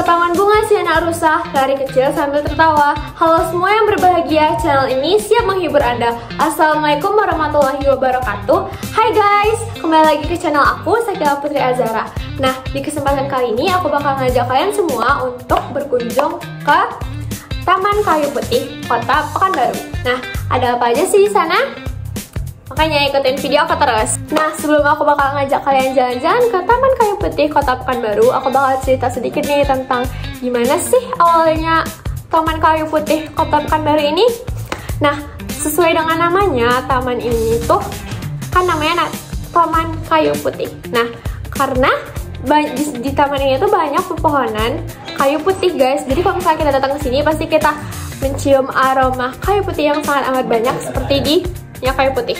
Ke Taman Bunga Siana Rusa, lari kecil sambil tertawa. Halo semua yang berbahagia, channel ini siap menghibur Anda. Assalamualaikum warahmatullahi wabarakatuh. Hai guys, kembali lagi ke channel aku, Sakila Putri Azhara. Nah, di kesempatan kali ini aku bakal ngajak kalian semua untuk berkunjung ke Taman Kayu Putih, Kota Pekanbaru. Nah, ada apa aja sih di sana? Makanya ikutin video aku terus. Nah, sebelum aku bakal ngajak kalian jalan-jalan ke Taman Kayu Putih Kota Pekanbaru, aku bakal cerita sedikit nih tentang gimana sih awalnya Taman Kayu Putih Kota Pekanbaru ini. Nah, sesuai dengan namanya, taman ini tuh kan namanya Taman Kayu Putih. Nah, karena di taman ini tuh banyak pepohonan kayu putih, guys. Jadi kalau misalnya kita datang ke sini, pasti kita mencium aroma kayu putih yang sangat amat banyak seperti di kayu putih.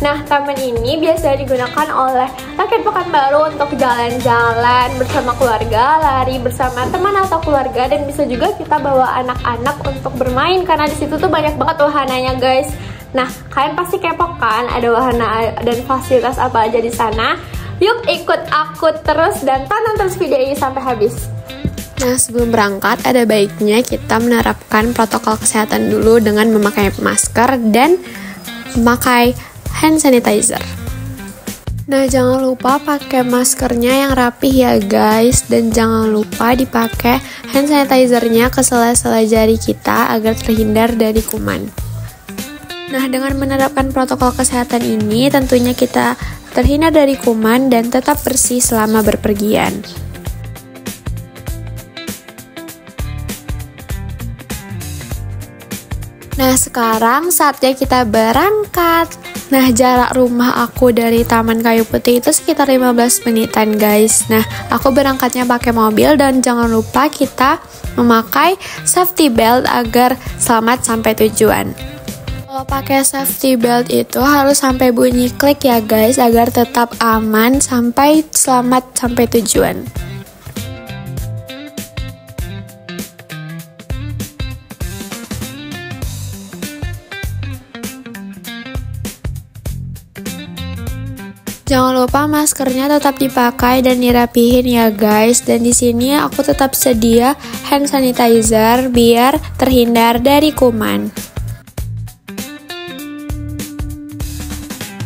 Nah, taman ini biasa digunakan oleh rakyat Pekanbaru untuk jalan-jalan bersama keluarga, lari bersama teman atau keluarga, dan bisa juga kita bawa anak-anak untuk bermain karena di situ tuh banyak banget wahananya, guys. Nah, kalian pasti kepo kan ada wahana dan fasilitas apa aja di sana? Yuk ikut aku terus dan tonton terus video ini sampai habis. Nah, sebelum berangkat ada baiknya kita menerapkan protokol kesehatan dulu dengan memakai masker dan memakai hand sanitizer. Nah, jangan lupa pakai maskernya yang rapih ya guys, dan jangan lupa dipakai hand sanitizernya ke sela-sela jari kita agar terhindar dari kuman. Nah, dengan menerapkan protokol kesehatan ini tentunya kita terhindar dari kuman dan tetap bersih selama berpergian. Nah, sekarang saatnya kita berangkat. Nah, jarak rumah aku dari Taman Kayu Putih itu sekitar 15 menitan, guys. Nah, aku berangkatnya pakai mobil dan jangan lupa kita memakai safety belt agar selamat sampai tujuan. Kalau pakai safety belt itu harus sampai bunyi klik ya, guys, agar tetap aman sampai selamat sampai tujuan. Jangan lupa maskernya tetap dipakai dan dirapihin ya guys. Dan di sini aku tetap sedia hand sanitizer biar terhindar dari kuman.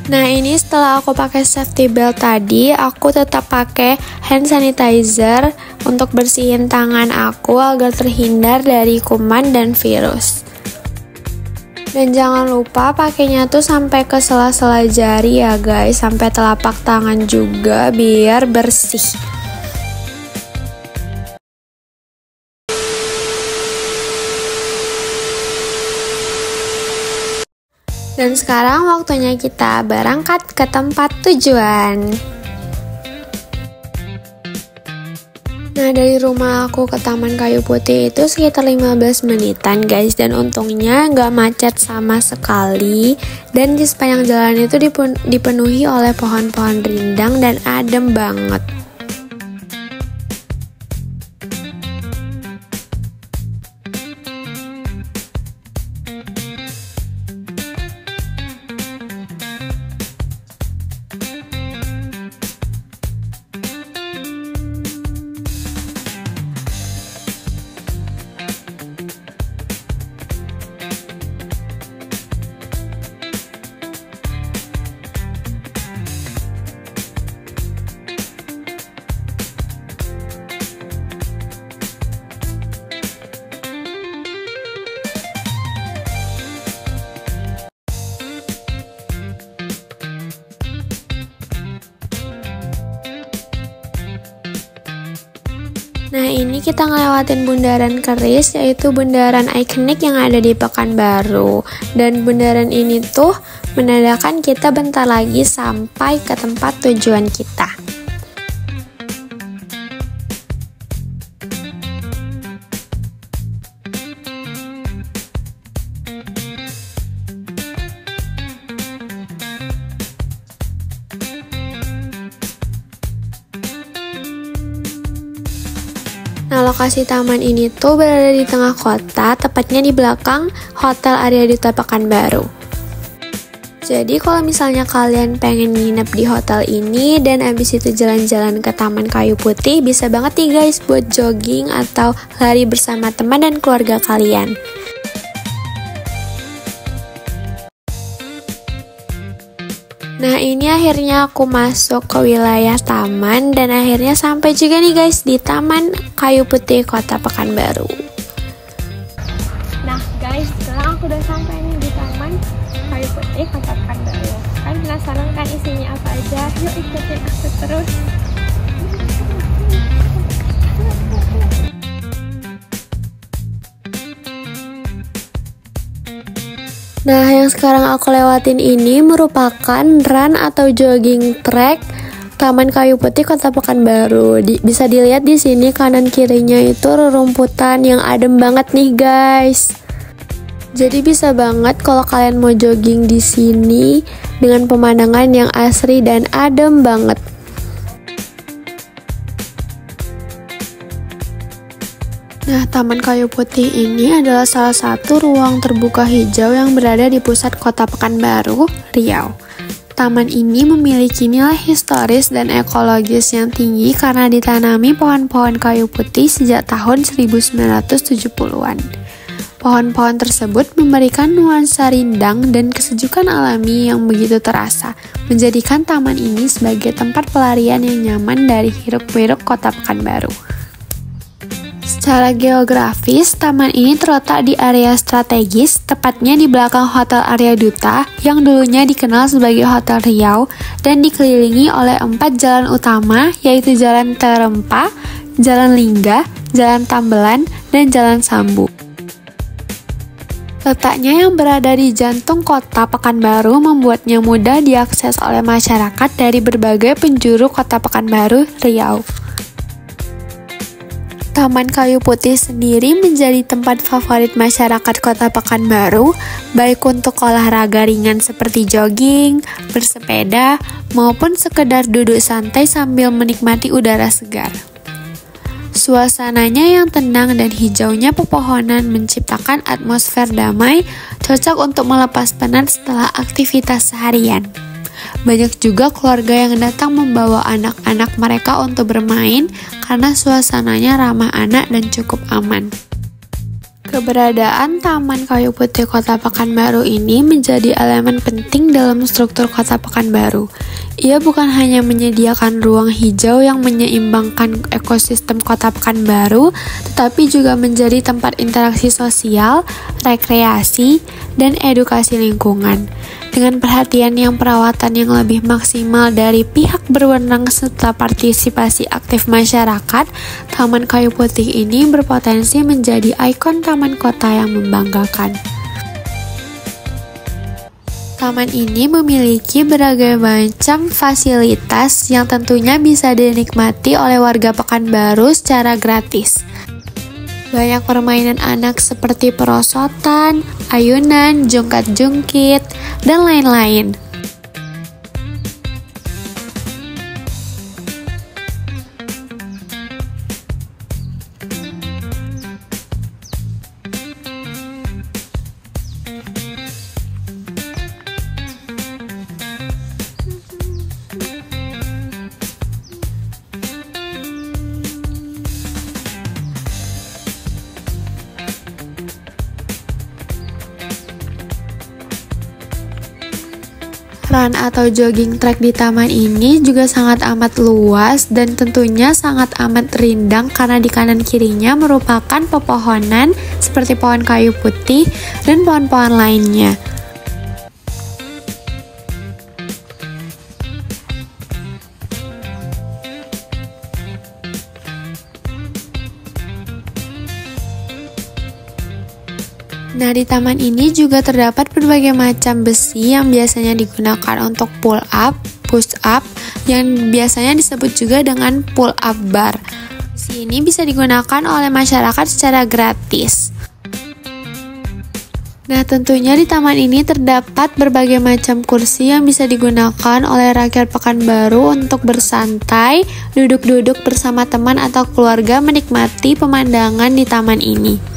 Nah, ini setelah aku pakai safety belt tadi, aku tetap pakai hand sanitizer untuk bersihin tangan aku agar terhindar dari kuman dan virus. Dan jangan lupa pakainya tuh sampai ke sela-sela jari ya guys, sampai telapak tangan juga biar bersih. Dan sekarang waktunya kita berangkat ke tempat tujuan. Nah, dari rumah aku ke Taman Kayu Putih itu sekitar 15 menitan guys, dan untungnya nggak macet sama sekali, dan di sepanjang jalan itu dipenuhi oleh pohon-pohon rindang dan adem banget. Nah, ini kita ngelewatin bundaran keris, yaitu bundaran ikonik yang ada di Pekanbaru. Dan bundaran ini tuh menandakan kita bentar lagi sampai ke tempat tujuan kita. Nah, lokasi taman ini tuh berada di tengah kota, tepatnya di belakang Hotel Arya Duta Pekanbaru. Jadi kalau misalnya kalian pengen nginep di hotel ini dan abis itu jalan-jalan ke Taman Kayu Putih, bisa banget nih guys buat jogging atau lari bersama teman dan keluarga kalian. Nah, ini akhirnya aku masuk ke wilayah taman dan akhirnya sampai juga nih guys di Taman Kayu Putih Kota Pekanbaru. Nah guys, sekarang aku udah sampai nih di Taman Kayu Putih Kota Pekanbaru. Kan penasaran kan isinya apa aja? Yuk ikutin aku terus. Nah, yang sekarang aku lewatin ini merupakan run atau jogging track Taman Kayu Putih Kota Pekanbaru. Bisa dilihat di sini kanan kirinya itu rerumputan yang adem banget nih guys. Jadi bisa banget kalau kalian mau jogging di sini dengan pemandangan yang asri dan adem banget. Nah, Taman Kayu Putih ini adalah salah satu ruang terbuka hijau yang berada di pusat Kota Pekanbaru, Riau. Taman ini memiliki nilai historis dan ekologis yang tinggi karena ditanami pohon-pohon kayu putih sejak tahun 1970-an. Pohon-pohon tersebut memberikan nuansa rindang dan kesejukan alami yang begitu terasa, menjadikan taman ini sebagai tempat pelarian yang nyaman dari hiruk-pikuk Kota Pekanbaru. Secara geografis, taman ini terletak di area strategis, tepatnya di belakang Hotel Arya Duta yang dulunya dikenal sebagai Hotel Riau dan dikelilingi oleh 4 jalan utama yaitu Jalan Terempa, Jalan Lingga, Jalan Tambelan, dan Jalan Sambu. Letaknya yang berada di jantung Kota Pekanbaru membuatnya mudah diakses oleh masyarakat dari berbagai penjuru Kota Pekanbaru, Riau. Taman Kayu Putih sendiri menjadi tempat favorit masyarakat Kota Pekanbaru, baik untuk olahraga ringan seperti jogging, bersepeda, maupun sekedar duduk santai sambil menikmati udara segar. Suasananya yang tenang dan hijaunya pepohonan menciptakan atmosfer damai, cocok untuk melepas penat setelah aktivitas seharian. Banyak juga keluarga yang datang membawa anak-anak mereka untuk bermain karena suasananya ramah anak dan cukup aman. Keberadaan Taman Kayu Putih Kota Pekanbaru ini menjadi elemen penting dalam struktur Kota Pekanbaru. Ia bukan hanya menyediakan ruang hijau yang menyeimbangkan ekosistem Kota Pekanbaru, tetapi juga menjadi tempat interaksi sosial, rekreasi, dan edukasi lingkungan. Dengan perhatian yang perawatan yang lebih maksimal dari pihak berwenang serta partisipasi aktif masyarakat, Taman Kayu Putih ini berpotensi menjadi ikon taman kota yang membanggakan. Taman ini memiliki berbagai macam fasilitas yang tentunya bisa dinikmati oleh warga Pekanbaru secara gratis. Banyak permainan anak seperti perosotan, ayunan, jungkat-jungkit, dan lain-lain. Run atau jogging track di taman ini juga sangat amat luas dan tentunya sangat amat rindang karena di kanan kirinya merupakan pepohonan seperti pohon kayu putih dan pohon-pohon lainnya. Nah, di taman ini juga terdapat berbagai macam besi yang biasanya digunakan untuk pull up, push up, yang biasanya disebut juga dengan pull up bar. Besi ini bisa digunakan oleh masyarakat secara gratis. Nah, tentunya di taman ini terdapat berbagai macam kursi yang bisa digunakan oleh rakyat Pekanbaru untuk bersantai, duduk-duduk bersama teman atau keluarga menikmati pemandangan di taman ini.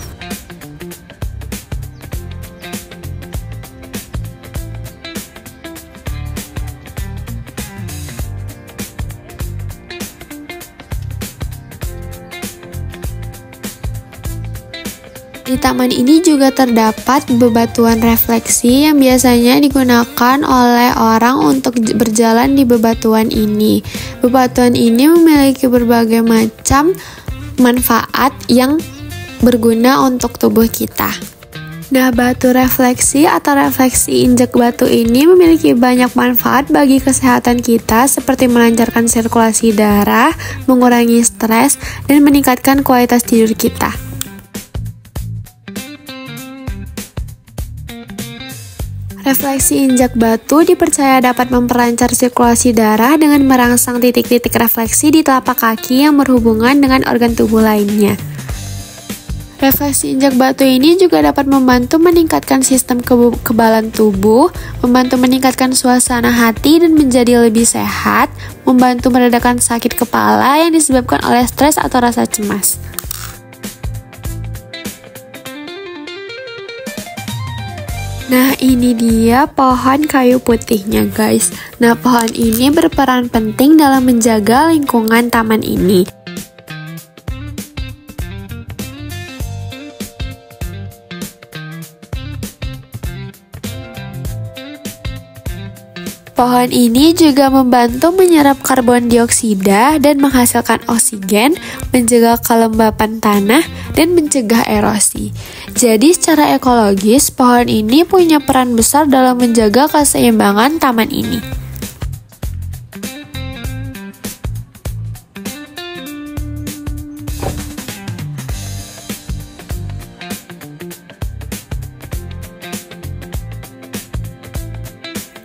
Di taman ini juga terdapat bebatuan refleksi yang biasanya digunakan oleh orang untuk berjalan di bebatuan ini. Bebatuan ini memiliki berbagai macam manfaat yang berguna untuk tubuh kita. Nah, batu refleksi atau refleksi injak batu ini memiliki banyak manfaat bagi kesehatan kita seperti melancarkan sirkulasi darah, mengurangi stres, dan meningkatkan kualitas tidur kita. Refleksi injak batu dipercaya dapat memperlancar sirkulasi darah dengan merangsang titik-titik refleksi di telapak kaki yang berhubungan dengan organ tubuh lainnya. Refleksi injak batu ini juga dapat membantu meningkatkan sistem kekebalan tubuh, membantu meningkatkan suasana hati dan menjadi lebih sehat, membantu meredakan sakit kepala yang disebabkan oleh stres atau rasa cemas. Nah, ini dia pohon kayu putihnya, guys. Nah, pohon ini berperan penting dalam menjaga lingkungan taman ini. Pohon ini juga membantu menyerap karbon dioksida dan menghasilkan oksigen, menjaga kelembapan tanah, dan mencegah erosi. Jadi secara ekologis, pohon ini punya peran besar dalam menjaga keseimbangan taman ini.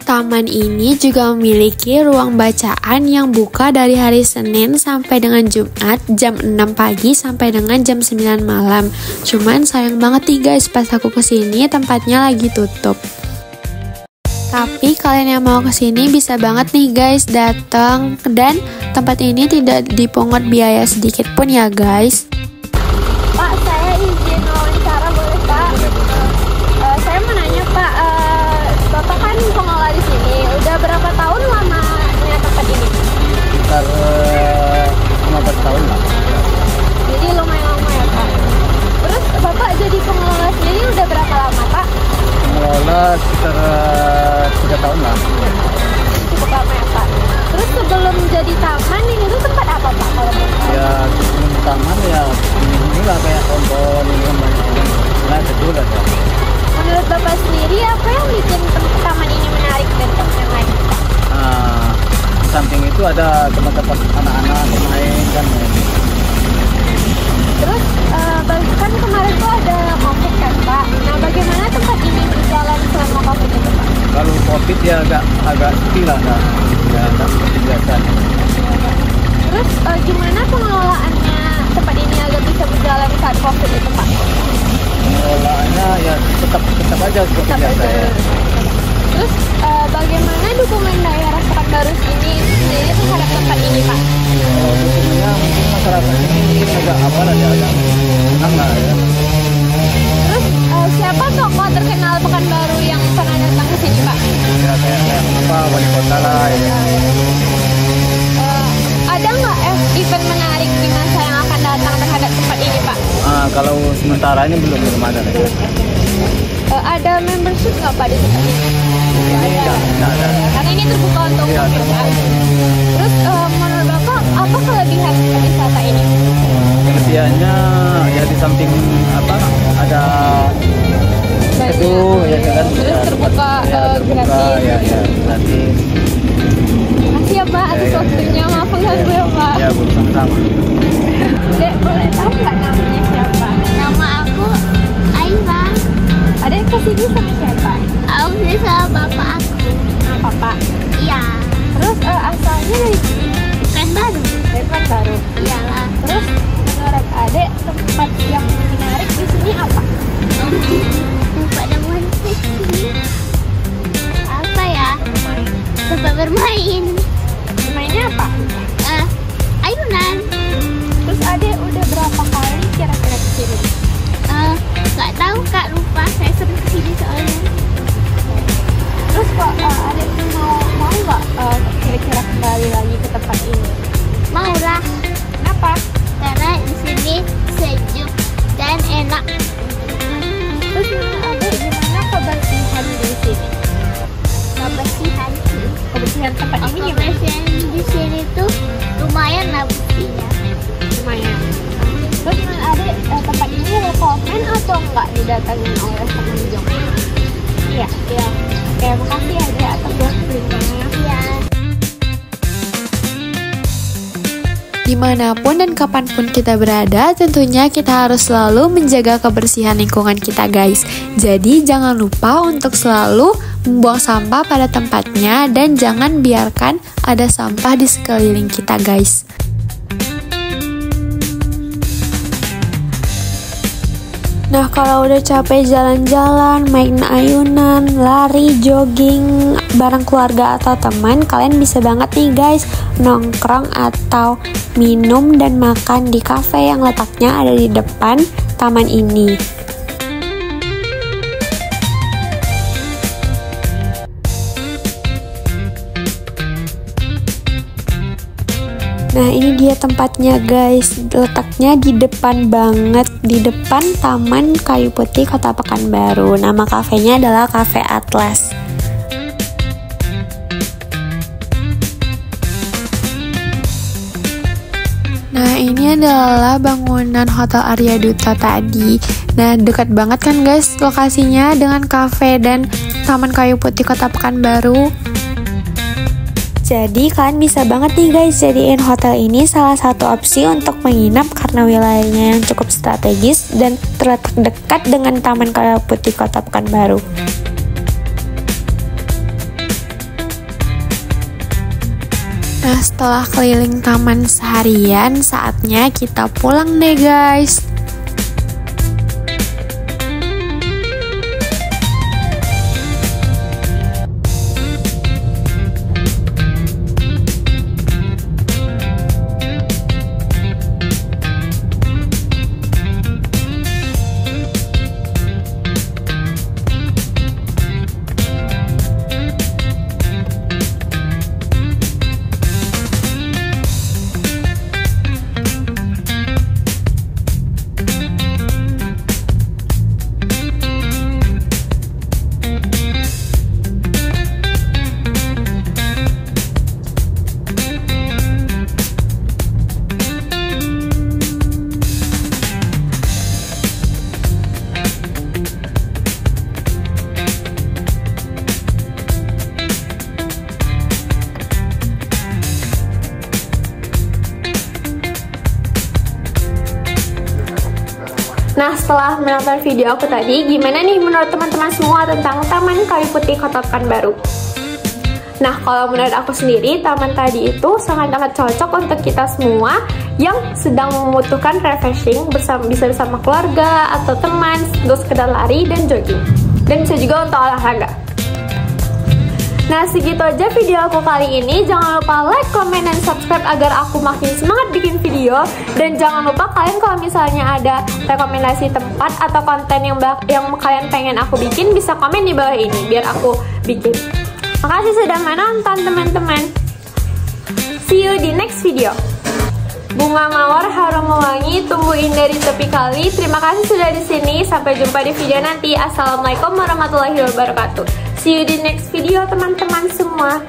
Taman ini juga memiliki ruang bacaan yang buka dari hari Senin sampai dengan Jumat jam 6 pagi sampai dengan jam 9 malam. Cuman sayang banget nih guys, pas aku kesini tempatnya lagi tutup. Tapi kalian yang mau kesini bisa banget nih guys datang, dan tempat ini tidak dipungut biaya sedikit pun ya guys. Pak, saya izin wawancara boleh Pak? Saya mau nanya Pak, Bapak kan pengelola di sini, udah berapa tahun lamanya tempat ini? Sekitar 15 tahun lah. Jadi lumayan lama ya Pak. Terus Bapak jadi pengelola sendiri udah berapa lama Pak? Pengelola sekitar 3 tahun lah. Cukup lama ya Pak. Terus sebelum jadi taman ini tuh tempat apa Pak kalau boleh tahu? Ya sebelum taman ya inilah kayak pohon ini kan banyak. Nah itu lah ya. Menurut Bapak sendiri apa yang bikin taman ini menarik dari tempat yang lain Pak? Nah, di samping itu ada tempat-tempat anak-anak bermain kan. Terus kan kemarin tuh ada COVID kan Pak. Nah bagaimana tempat ini berjalan selama COVID itu Pak? Kalau COVID ya agak sepi lah, ya tak seperti biasa. Terus gimana pengelolaannya tempat ini agar bisa berjalan saat COVID itu Pak? Pengelolaannya ya tetap aja seperti biasa ya. Terus bagaimana dukungan daerah Pekanbaru ini sendiri terhadap tempat ini Pak? Dukungannya mungkin masyarakat ini agak apa lah ya, agak senang lah ya. Terus siapa tokoh terkenal Pekanbaru yang pernah datang ke sini Pak? Ya kayak apa wali kota lah ya. Ada nggak event menarik di masa yang akan datang terhadap tempat ini Pak? Kalau sementara ini belum ada ya. Ada membership nggak Pak di tempat ini? Ini enggak ada. Karena ini terbuka untuk Iya, umum Pak. Terus menurut Bapak apa kelebihan wisata ini? Kelebihannya ya di samping apa ada teduh ya kan. Terus terbuka gratis. Ya gratis. Makasih ya Pak atas waktunya, maaf mengganggu ya Pak. Ya Bu, sama-sama. Dek, boleh tahu nggak namanya siapa? Nama aku Aisyah. Adek kesini sama siapa? Aku sih sama bapak aku. Sama Papa. Iya. Terus asalnya dari sini? Kan baru. Dari Pekanbaru. Iyalah. Terus menurut Adek tempat yang menarik di sini apa? Tempat yang menarik di sini apa ya? Tempat bermain. Mainnya apa? Ayunan. Terus Adek udah berapa kali kira-kira kesini? Nggak tahu Kak, lupa. Saya sering kesini soalnya. Terus kok Adek mau nggak kira-kira kembali lagi ke tempat ini? Mau lah. Kenapa? Karena di sini sejuk dan enak. kok nggak didatangin oleh pengunjung? Iya. Iya. Oke, makasih ya Dek atas waktunya. Iya. Dimanapun dan kapanpun kita berada, tentunya kita harus selalu menjaga kebersihan lingkungan kita guys. Jadi jangan lupa untuk selalu membuang sampah pada tempatnya dan jangan biarkan ada sampah di sekeliling kita guys. Nah, kalau udah capek jalan-jalan, main ayunan, lari, jogging bareng keluarga atau teman, kalian bisa banget nih guys nongkrong atau minum dan makan di cafe yang letaknya ada di depan taman ini. Nah, ini dia tempatnya guys, letaknya di depan banget, di depan Taman Kayu Putih Kota Pekanbaru. Nama kafenya adalah Cafe Atlas. Nah, ini adalah bangunan Hotel Arya Duta tadi. Nah, dekat banget kan guys lokasinya dengan cafe dan Taman Kayu Putih Kota Pekanbaru. Jadi kalian bisa banget nih guys jadiin hotel ini salah satu opsi untuk menginap karena wilayahnya yang cukup strategis dan terletak dekat dengan Taman Kayu Putih Kota Pekanbaru. Nah, setelah keliling taman seharian, saatnya kita pulang deh guys. Nah, setelah menonton video aku tadi, gimana nih menurut teman-teman semua tentang Taman Kayu Putih Kota Pekanbaru? Nah, kalau menurut aku sendiri, taman tadi itu sangat-sangat cocok untuk kita semua yang sedang membutuhkan refreshing, bisa bersama keluarga atau teman, untuk sekedar lari dan jogging. Dan bisa juga untuk olahraga. Nah, segitu aja video aku kali ini. Jangan lupa like, comment, dan subscribe agar aku makin semangat bikin video. Dan jangan lupa kalian kalau misalnya ada rekomendasi tempat atau konten yang kalian pengen aku bikin, bisa komen di bawah ini biar aku bikin. Makasih sudah menonton teman-teman. See you di next video. Bunga mawar harum mewangi tumbuh indah di tepi kali. Terima kasih sudah di sini. Sampai jumpa di video nanti. Assalamualaikum warahmatullahi wabarakatuh. See you di next video teman-teman semua.